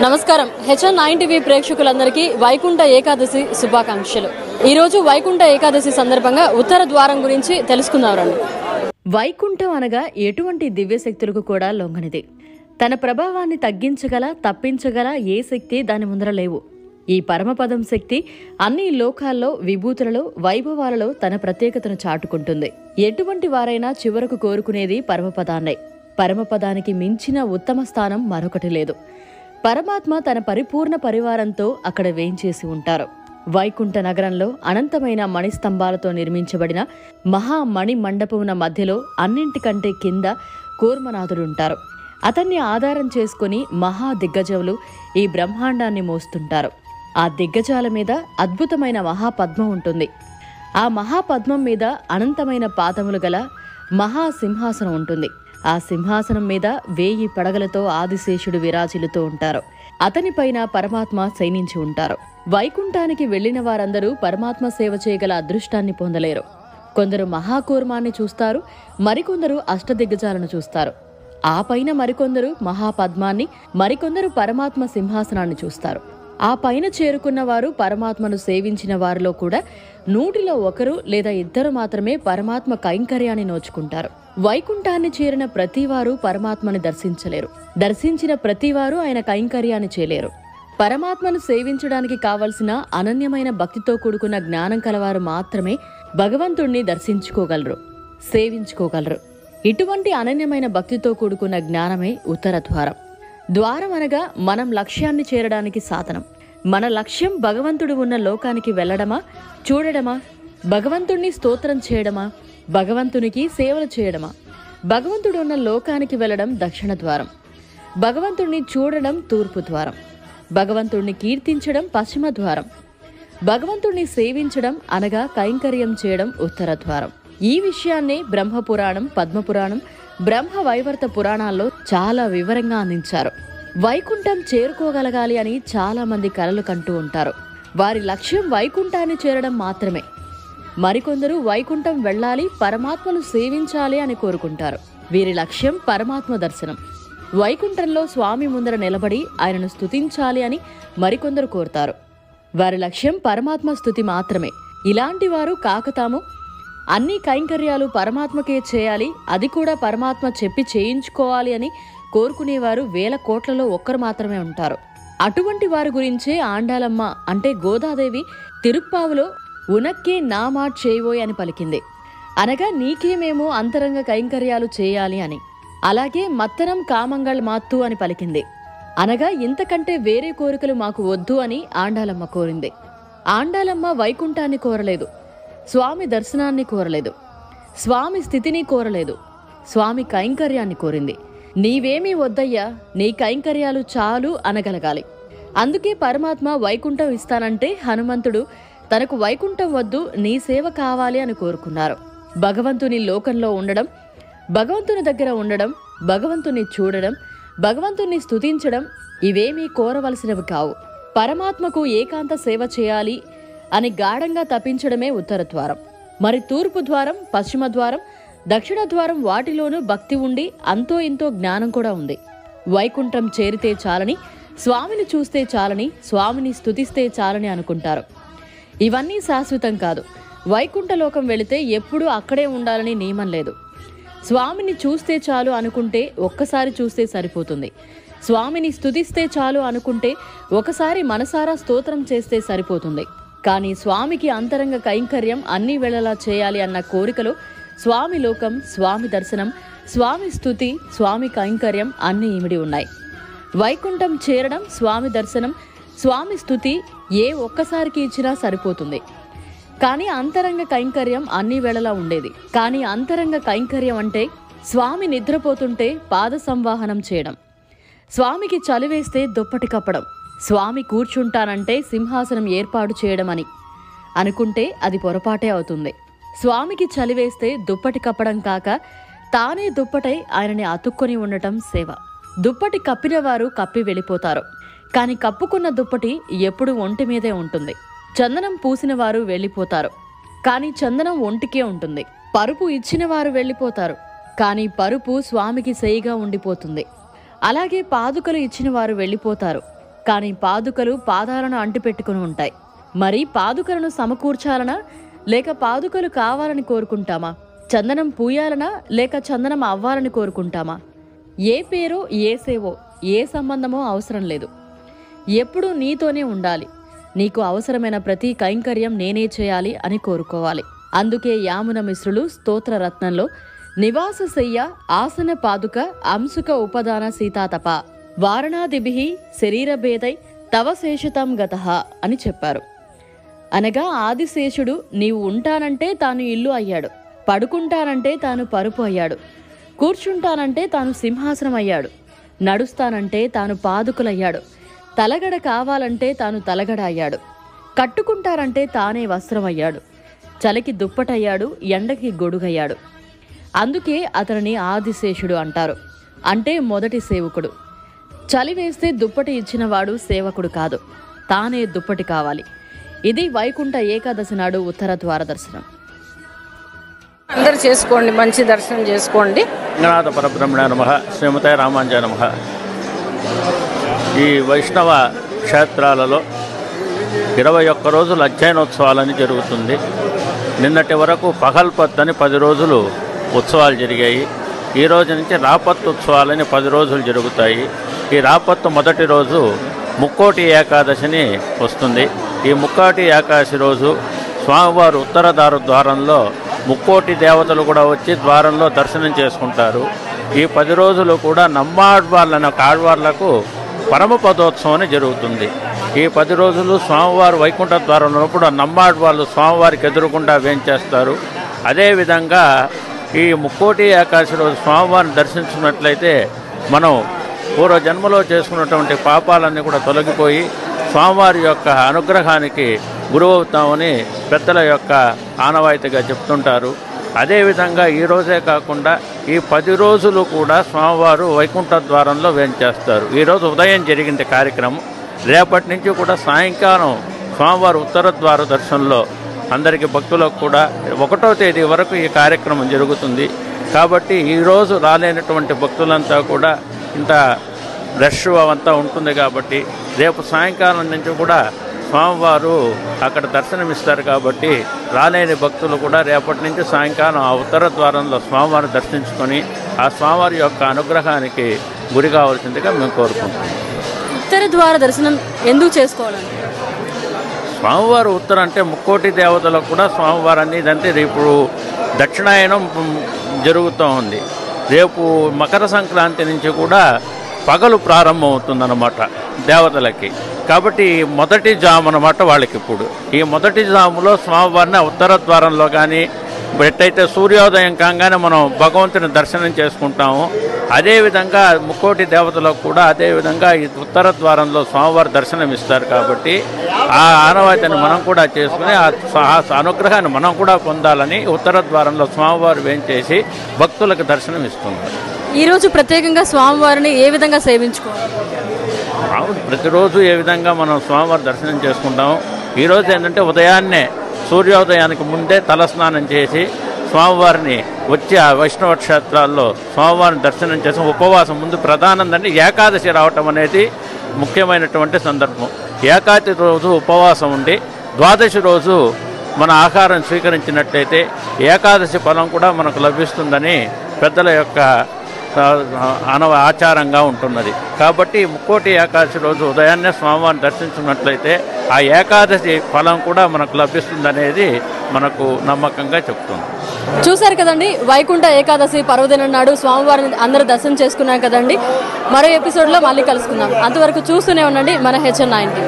నమస్కారం. హెచ్ఎన్9 టీవీ ప్రేక్షకులందరికీ వైకుంఠ ఏకాదశి శుభాకాంక్షలు. ఈ రోజు వైకుంఠ ఏకాదశి సందర్భంగా ఉత్తర ద్వారం గురించి తెలుసుకుందాం రండి. వైకుంఠం అనగా ఎటువంటి దివ్యశక్తులకు కూడా లొంగనిది. తన ప్రభావాన్ని తగ్గించగల, తప్పించగల ఏ శక్తి దాని ముందర లేవు. ఈ పరమపదం శక్తి అన్ని లోకాల్లో, విభూతులలో, వైభవాలలో తన ప్రత్యేకతను చాటుకుంటుంది. ఎటువంటి వారైనా చివరకు కోరుకునేది పరమపదాన్నే. పరమపదానికి మించిన ఉత్తమ స్థానం మరొకటి లేదు. పరమాత్మ తన పరిపూర్ణ పరివారంతో అక్కడ వేంచేసి ఉంటారు. వైకుంఠ నగరంలో అనంతమైన మణిస్తంభాలతో నిర్మించబడిన మహామణి మండపమున మధ్యలో అన్నింటికంటే కింద కూర్మనాథుడుంటారు. అతన్ని ఆధారం చేసుకుని మహా దిగ్గజవులు ఈ బ్రహ్మాండాన్ని మోస్తుంటారు. ఆ దిగ్గజాల మీద అద్భుతమైన మహాపద్మం ఉంటుంది. ఆ మహాపద్మం మీద అనంతమైన పాదములు గల మహాసింహాసనం ఉంటుంది. ఆ సింహాసనం మీద 1000 పడగలతో ఆదిశేషుడు విరాజిల్లుతూ ఉంటారు. అతనిపైన పరమాత్మ శయనించి ఉంటారు. వైకుంఠానికి వెళ్లిన వారందరూ పరమాత్మ సేవ చేయగల అదృష్టాన్ని పొందలేరు. కొందరు మహాకూర్మాన్ని చూస్తారు, మరికొందరు అష్టదిగ్గజాలను చూస్తారు. ఆ పైన మరికొందరు మహాపద్మాన్ని, మరికొందరు పరమాత్మ సింహాసనాన్ని చూస్తారు. ఆ పైన చేరుకున్న వారు పరమాత్మను సేవించిన వారిలో కూడా 100లో 1 లేదా 2 మాత్రమే పరమాత్మ కైంకర్యాన్ని నోచుకుంటారు. వైకుంఠాన్ని చేరిన ప్రతివారు పరమాత్మని దర్శించలేరు. దర్శించిన ప్రతివారు ఆయన కైంకర్యాన్ని చేయలేరు. పరమాత్మను సేవించడానికి కావలసిన అనన్యమైన భక్తితో కూడుకున్న జ్ఞానం కలవారు మాత్రమే భగవంతుణ్ణి దర్శించుకోగలరు, సేవించుకోగలరు. ఇటువంటి అనన్యమైన భక్తితో కూడుకున్న జ్ఞానమే ఉత్తర ద్వారం. ద్వారం అనగా మనం లక్ష్యాన్ని చేరడానికి సాధనం. మన లక్ష్యం భగవంతుడు ఉన్న లోకానికి వెళ్లడమా, చూడడమా, భగవంతుణ్ణి స్తోత్రం చేయడమా, భగవంతునికి సేవలు చేయడమా? భగవంతుడు ఉన్న లోకానికి వెళ్లడం దక్షిణ ద్వారం, భగవంతుణ్ణి చూడడం తూర్పు ద్వారం, భగవంతుణ్ణి కీర్తించడం పశ్చిమ ద్వారం, భగవంతుణ్ణి సేవించడం అనగా కైంకర్యం చేయడం ఉత్తర ద్వారం. ఈ విషయాన్నే బ్రహ్మపురాణం, పద్మపురాణం, బ్రహ్మ వైవర్త పురాణాల్లో చాలా వివరంగా అందించారు. వైకుంఠం చేరుకోగలగాలి అని చాలా మంది కలలు కంటూ ఉంటారు. వారి లక్ష్యం వైకుంఠాన్ని చేరడం మాత్రమే. మరికొందరు వైకుంఠం వెళ్ళాలి, పరమాత్మను సేవించాలి అని కోరుకుంటారు. వీరి లక్ష్యం పరమాత్మ దర్శనం. వైకుంఠంలో స్వామి ముందర నిలబడి ఆయనను స్తుతించాలి అని మరికొందరు కోరుతారు. వారి లక్ష్యం పరమాత్మ స్తుతి మాత్రమే. ఇలాంటి వారు కాకతాము అన్ని కైంకర్యాలు పరమాత్మకే చేయాలి, అది కూడా పరమాత్మ చెప్పి చేయించుకోవాలి అని కోరుకునేవారు 1000 కోట్లలో 1 మాత్రమే ఉంటారు. అటువంటి వారి గురించే ఆండాలమ్మ అంటే గోదాదేవి తిరుప్పావులో ఉనక్కే నా మాట చేయబోయ్ అని పలికింది. అనగా నీకే మేము అంతరంగ కైంకర్యాలు చేయాలి అని. అలాగే మత్తరం కామంగళ్ మాత్తు అని పలికింది. అనగా ఇంతకంటే వేరే కోరికలు మాకు వద్దు అని ఆండాలమ్మ కోరింది. ఆండాలమ్మ వైకుంఠాన్ని కోరలేదు, స్వామి దర్శనాన్ని కోరలేదు, స్వామి స్థితిని కోరలేదు, స్వామి కైంకర్యాన్ని కోరింది. నీవేమీ వద్దయ్యా, నీ కైంకర్యాలు చాలు అనగలగాలి. అందుకే పరమాత్మ వైకుంఠం ఇస్తానంటే హనుమంతుడు తనకు వైకుంఠం వద్దు, నీ సేవ కావాలి అని కోరుకున్నారు. భగవంతుని లోకంలో ఉండడం, భగవంతుని దగ్గర ఉండడం, భగవంతుని చూడడం, భగవంతుని స్తుతించడం ఇవేమీ కోరవలసినవి కావు. పరమాత్మకు ఏకాంత సేవ చేయాలి అని గాఢంగా తప్పించడమే ఉత్తర ద్వారం. మరి తూర్పు ద్వారం, పశ్చిమ ద్వారం, దక్షిణ ద్వారం వాటిలోనూ భక్తి ఉండి అంతో ఇంతో జ్ఞానం కూడా ఉంది. వైకుంఠం చేరితే చాలని, స్వామిని చూస్తే చాలని, స్వామిని స్తుతిస్తే చాలని అనుకుంటారు. ఇవన్నీ శాశ్వతం కాదు. వైకుంఠలోకం వెళితే ఎప్పుడూ అక్కడే ఉండాలని నియమం లేదు. స్వామిని చూస్తే చాలు అనుకుంటే ఒక్కసారి చూస్తే సరిపోతుంది. స్వామిని స్తుతిస్తే చాలు అనుకుంటే ఒకసారి మనసారా స్తోత్రం చేస్తే సరిపోతుంది. కానీ స్వామికి అంతరంగ కైంకర్యం అన్ని వేళలా చేయాలి అన్న కోరికలో స్వామి లోకం, స్వామి దర్శనం, స్వామి స్తుతి, స్వామి కైంకర్యం అన్నీ ఇమిడి ఉన్నాయి. వైకుంఠం చేరడం, స్వామి దర్శనం, స్వామి స్తుతి ఏ ఒక్కసారికి ఇచ్చినా సరిపోతుంది. కానీ అంతరంగ కైంకర్యం అన్ని వేళలా ఉండేది. కానీ అంతరంగ కైంకర్యం అంటే స్వామి నిద్రపోతుంటే పాద సంవాహనం చేయడం, స్వామికి చలివేస్తే దుప్పటి కప్పడం, స్వామి కూర్చుంటానంటే సింహాసనం ఏర్పాటు చేయడం అని అనుకుంటే అది పొరపాటే అవుతుంది. స్వామికి చలివేస్తే దుప్పటి కప్పడం కాక తానే దుప్పటై ఆయనని అతుక్కొని ఉండటం సేవ. దుప్పటి కప్పిన వారు కప్పి వెళ్ళిపోతారు, కాని కప్పుకున్న దుప్పటి ఎప్పుడు ఒంటి మీదే ఉంటుంది. చందనం పూసిన వారు వెళ్ళిపోతారు, కాని చందనం ఒంటికే ఉంటుంది. పరుపు ఇచ్చిన వారు వెళ్ళిపోతారు, కాని పరుపు స్వామికి సేయిగా ఉండిపోతుంది. అలాగే పాదుకలు ఇచ్చిన వారు వెళ్ళిపోతారు, కానీ పాదుకలు పాదాలను అంటిపెట్టుకుని ఉంటాయి. మరి పాదుకలను సమకూర్చాలనా లేక పాదుకలు కావాలని కోరుకుంటామా? చందనం పూయాలనా లేక చందనం అవ్వాలని కోరుకుంటామా? ఏ పేరో ఏ సేవో ఏ సంబంధమో అవసరం లేదు. ఎప్పుడూ నీతోనే ఉండాలి. నీకు అవసరమైన ప్రతి కైంకర్యం నేనే చేయాలి అని కోరుకోవాలి. అందుకే యామున మిశ్రులు స్తోత్రరత్నంలో నివాసశయ్య ఆసన పాదుక అంశుక ఉపదాన సీతాతప వారణాదిభిః శరీరభేదై తవ శేషితం గతః అని చెప్పారు. అనగా ఆదిశేషుడు నీవు ఉంటానంటే తాను ఇల్లు అయ్యాడు, పడుకుంటానంటే తాను పరుపు అయ్యాడు, కూర్చుంటానంటే తాను సింహాసనం అయ్యాడు, నడుస్తానంటే తాను పాదుకులయ్యాడు, తలగడ కావాలంటే తాను తలగడ అయ్యాడు, కట్టుకుంటారంటే తానే వస్త్రం అయ్యాడు, చలికి దుప్పటయ్యాడు, ఎండకి గొడుగయ్యాడు. అందుకే అతనిని ఆదిశేషుడు అంటారు. అంటే మొదటి సేవకుడు. చలి వేస్తే దుప్పటి ఇచ్చినవాడు సేవకుడు కాదు, తానే దుప్పటి కావాలి. ఇది వైకుంఠ ఏకాదశి నాడు ఉత్తర ద్వార దర్శనం. అందరు చేసుకోండి, మంచి దర్శనం చేసుకోండి. రంగనాథ పరబ్రహ్మణ నమః, శ్రీమతే రామాంజ నమః. ఈ వైష్ణవ క్షేత్రాలలో 21 రోజులు అధ్యయనోత్సవాలని జరుగుతుంది. నిన్నటి వరకు పగల్పత్తు 10 రోజులు ఉత్సవాలు జరిగాయి. ఈ రోజు నుంచి రాపత్తు ఉత్సవాలని 10 రోజులు జరుగుతాయి. ఈ రాపత్తు మొదటి రోజు ముక్కోటి ఏకాదశిని వస్తుంది. ఈ ముక్కోటి ఏకాదశి రోజు స్వామివారు ఉత్తర ద్వారంలో ముక్కోటి దేవతలు కూడా వచ్చి ద్వారంలో దర్శనం చేసుకుంటారు. ఈ 10 రోజులు కూడా నమ్మాడ్వాళ్ళ ఆళ్వార్లకు పరమపదోత్సవం జరుగుతుంది. ఈ 10 రోజులు స్వామివారు వైకుంఠ ద్వారంలో కూడా నమ్మాడ్వాళ్ళు స్వామివారికి ఎదురుకుండా వేంచేస్తారు. అదేవిధంగా ఈ ముక్కోటి ఏకాదశి రోజు స్వామివారిని దర్శించుకున్నట్లయితే మనం పూర్వజన్మలో చేసుకున్నటువంటి పాపాలన్నీ కూడా తొలగిపోయి స్వామివారి యొక్క అనుగ్రహానికి గురవుతామని పెద్దల యొక్క ఆనవాయితీగా చెప్తుంటారు. అదేవిధంగా ఈ రోజే కాకుండా ఈ 10 రోజులు కూడా స్వామివారు వైకుంఠ ద్వారంలో వేంచేస్తారు. ఈరోజు ఉదయం జరిగింది కార్యక్రమం. రేపటి నుంచి కూడా సాయంకాలం స్వామివారు ఉత్తర ద్వార దర్శనంలో అందరికీ భక్తులకు కూడా 1వ తేదీ వరకు ఈ కార్యక్రమం జరుగుతుంది. కాబట్టి ఈరోజు రాలేనటువంటి భక్తులంతా కూడా ఇంత రష్ అవంతా ఉంటుంది. కాబట్టి రేపు సాయంకాలం నుంచి కూడా స్వామివారు అక్కడ దర్శనమిస్తారు. కాబట్టి రాలేని భక్తులు కూడా రేపటి నుంచి సాయంకాలం ఆ ఉత్తర ద్వారంలో స్వామివారిని దర్శించుకొని ఆ స్వామివారి యొక్క అనుగ్రహానికి గురి కావాల్సిందిగా మేము కోరుకుంటున్నాం. ఉత్తర ద్వార దర్శనం ఎందుకు చేసుకోవాలండి? స్వామివారు ఉత్తరం అంటే ముక్కోటి దేవతలకు కూడా స్వామివారు అనేది అంటే ఇప్పుడు దక్షిణాయనం జరుగుతూ ఉంది. రేపు మకర సంక్రాంతి నుంచి కూడా పగలు ప్రారంభం అవుతుందన్నమాట దేవతలకి. కాబట్టి మొదటి జాము అన్నమాట వాళ్ళకి. ఇప్పుడు ఈ మొదటి జాములో స్వామివారిని ఉత్తర ద్వారంలో కానీ ఎట్టయితే సూర్యోదయం కాగానే మనం భగవంతుని దర్శనం చేసుకుంటాము, అదేవిధంగా ముక్కోటి దేవతలకు కూడా అదేవిధంగా ఈ ఉత్తర ద్వారంలో స్వామివారి దర్శనం ఇస్తారు. కాబట్టి ఆ ఆనవాయితీని మనం కూడా చేసుకుని ఆ అనుగ్రహాన్ని మనం కూడా పొందాలని ఉత్తర ద్వారంలో స్వామివారు వేంచేసి భక్తులకు దర్శనం ఇస్తున్నారు. ఈరోజు ప్రత్యేకంగా స్వామివారిని ఏ విధంగా సేవించుకోవాలి? ప్రతిరోజు ఏ విధంగా మనం స్వామివారి దర్శనం చేసుకుంటాము. ఈరోజు ఏంటంటే ఉదయాన్నే సూర్యోదయానికి ముందే తలస్నానం చేసి స్వామివారిని వచ్చి ఆ వైష్ణవ క్షేత్రాల్లో స్వామివారిని దర్శనం చేసి ఉపవాసం ముందు ప్రధానంగా ఏకాదశి రావటం అనేది ముఖ్యమైనటువంటి సందర్భం. ఏకాదశి రోజు ఉపవాసం ఉండి ద్వాదశి రోజు మన ఆహారం స్వీకరించినట్లయితే ఏకాదశి ఫలం కూడా మనకు లభిస్తుందని పెద్దల యొక్క ఆచారంగా ఉంటున్నది. కాబట్టి ముక్కోటి ఏకాదశి రోజు ఉదయాన్నే స్వామివారిని దర్శించుకున్నట్లయితే ఆ ఏకాదశి ఫలం కూడా మనకు లభిస్తుందనేది మనకు నమ్మకంగా చెప్తుంది. చూశారు కదండి, వైకుంఠ ఏకాదశి పర్వదినం నాడు స్వామివారిని అందరూ దర్శనం చేసుకున్నాం కదండి. మరో ఎపిసోడ్లో మళ్ళీ కలుసుకుందాం. అంతవరకు చూస్తూనే ఉండండి మన HN9.